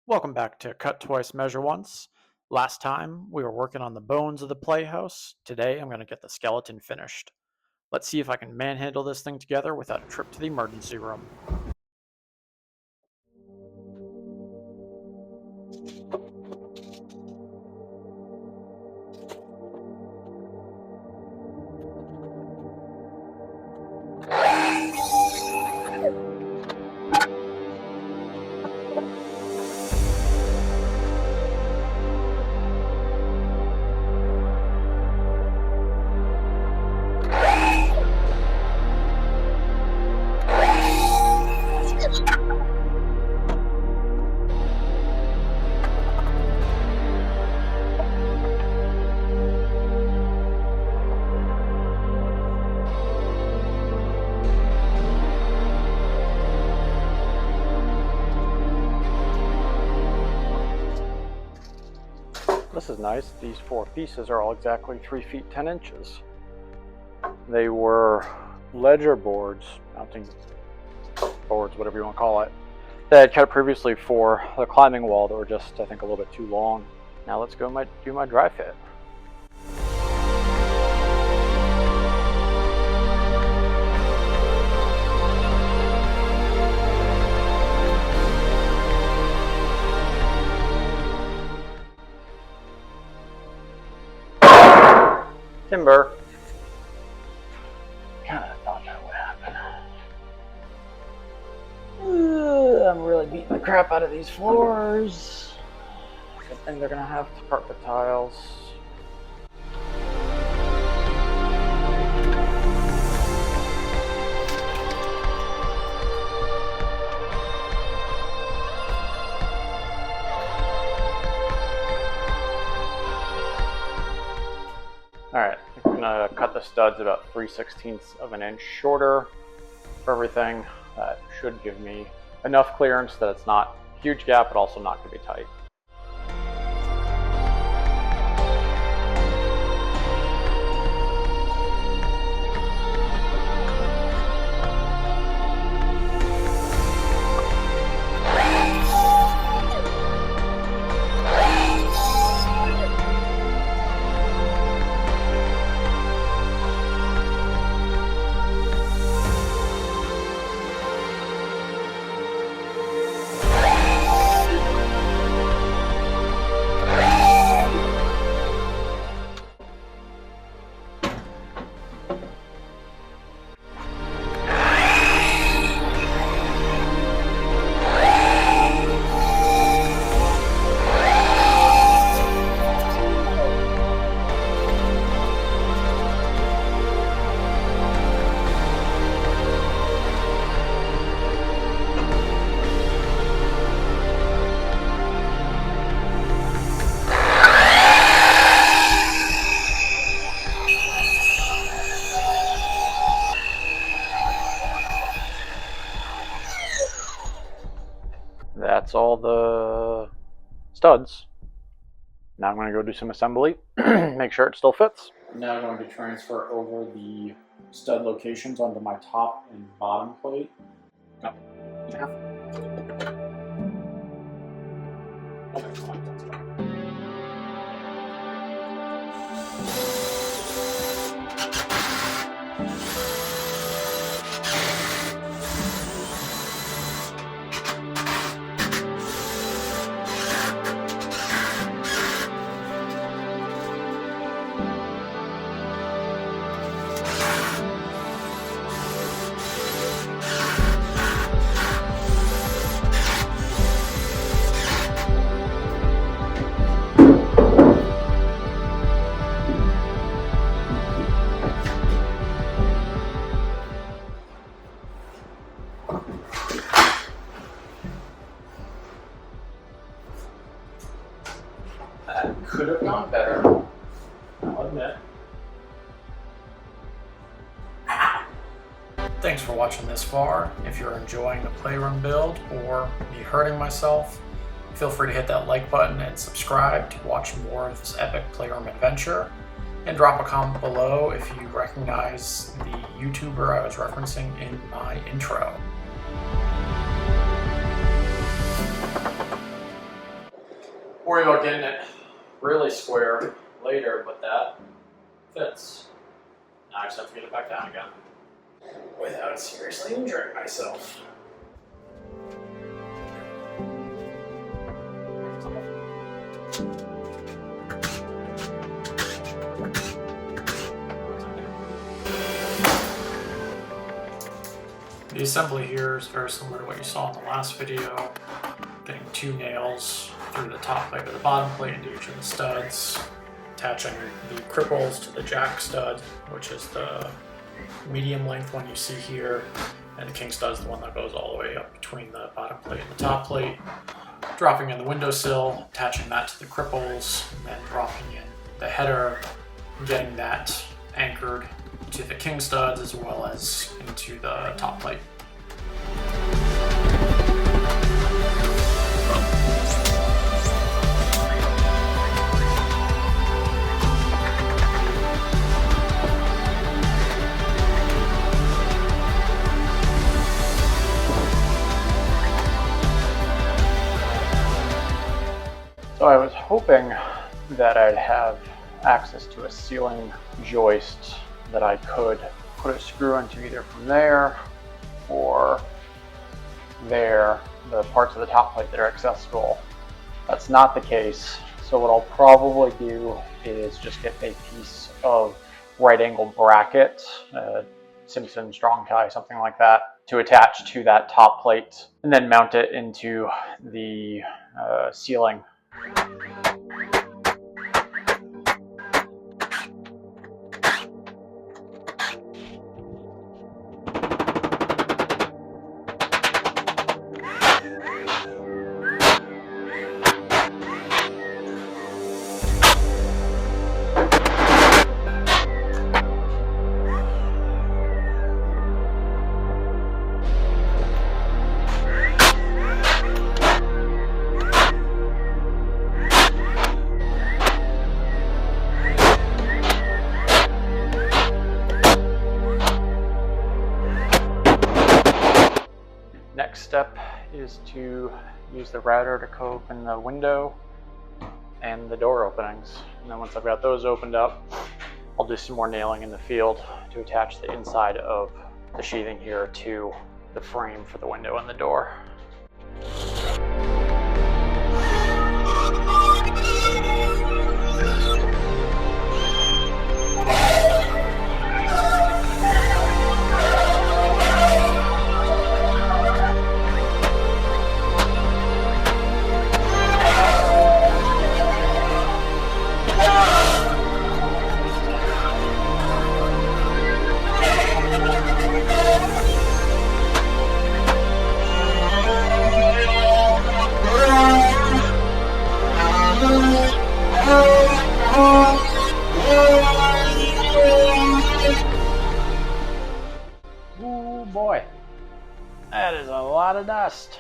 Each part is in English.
Welcome back to Cut Twice, Measure Once. Last time we were working on the bones of the playhouse. Today I'm going to get the skeleton finished. Let's see if I can manhandle this thing together without a trip to the emergency room. This is nice. These four pieces are all exactly 3 feet 10 inches. They were ledger boards, mounting boards, whatever you want to call it, that I had cut previously for the climbing wall that were just, I think, a little bit too long. Now let's go do my dry fit. Timber. Kinda thought that would happen. I'm really beating the crap out of these floors. Good thing they're gonna have carpet tiles. Alright, I'm gonna cut the studs about 3/16 of an inch shorter for everything. That should give me enough clearance that it's not a huge gap, but also not gonna be tight. That's all the studs. Now I'm going to go do some assembly, make sure it still fits. Now I'm going to transfer over the stud locations onto my top and bottom plate. Oh, yeah. That could have gone better, I'll admit. Thanks for watching this far. If you're enjoying the Playroom build or me hurting myself, feel free to hit that like button and subscribe to watch more of this epic Playroom adventure. And drop a comment below if you recognize the YouTuber I was referencing in my intro. worry about getting it really square later, but that fits. Now I just have to get it back down again without seriously injuring myself. The assembly here is very similar to what you saw in the last video. Getting 2 nails through the top plate or the bottom plate into each of the studs, attaching the cripples to the jack stud, which is the medium length one you see here, and the king stud is the one that goes all the way up between the bottom plate and the top plate. Dropping in the windowsill, attaching that to the cripples, and then dropping in the header, getting that anchored to the king studs as well as into the top plate. So I was hoping that I'd have access to a ceiling joist that I could put a screw into either from there or there, the parts of the top plate that are accessible. That's not the case. So what I'll probably do is just get a piece of right angle bracket, Simpson strong tie, something like that, to attach to that top plate and then mount it into the ceiling. Next step is to use the router to open the window and the door openings. And then once I've got those opened up, I'll do some more nailing in the field to attach the inside of the sheathing here to the frame for the window and the door. Ooh boy, that is a lot of dust.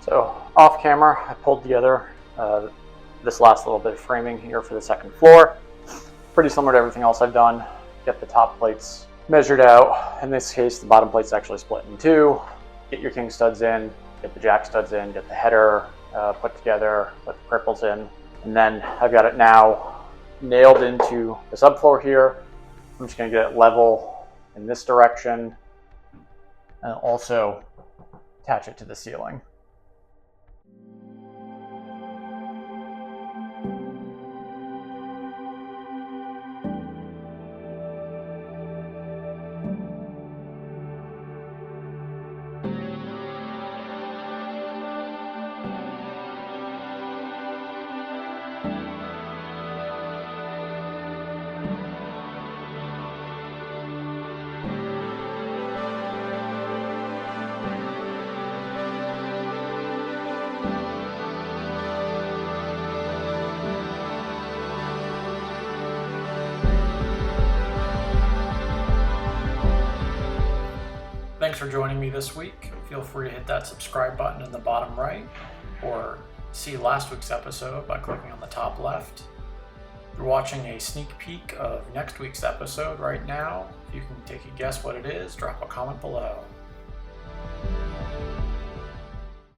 So off camera, I pulled together this last little bit of framing here for the second floor. Pretty similar to everything else I've done. Get the top plates measured out. In this case, the bottom plate's actually split in two. Get your king studs in, get the jack studs in, get the header put together, put the cripples in, and then I've got it now nailed into the subfloor here. I'm just going to get it level in this direction and also attach it to the ceiling. Thanks for joining me this week. Feel free to hit that subscribe button in the bottom right, or see last week's episode by clicking on the top left. You're watching a sneak peek of next week's episode right now. If you can take a guess what it is, drop a comment below.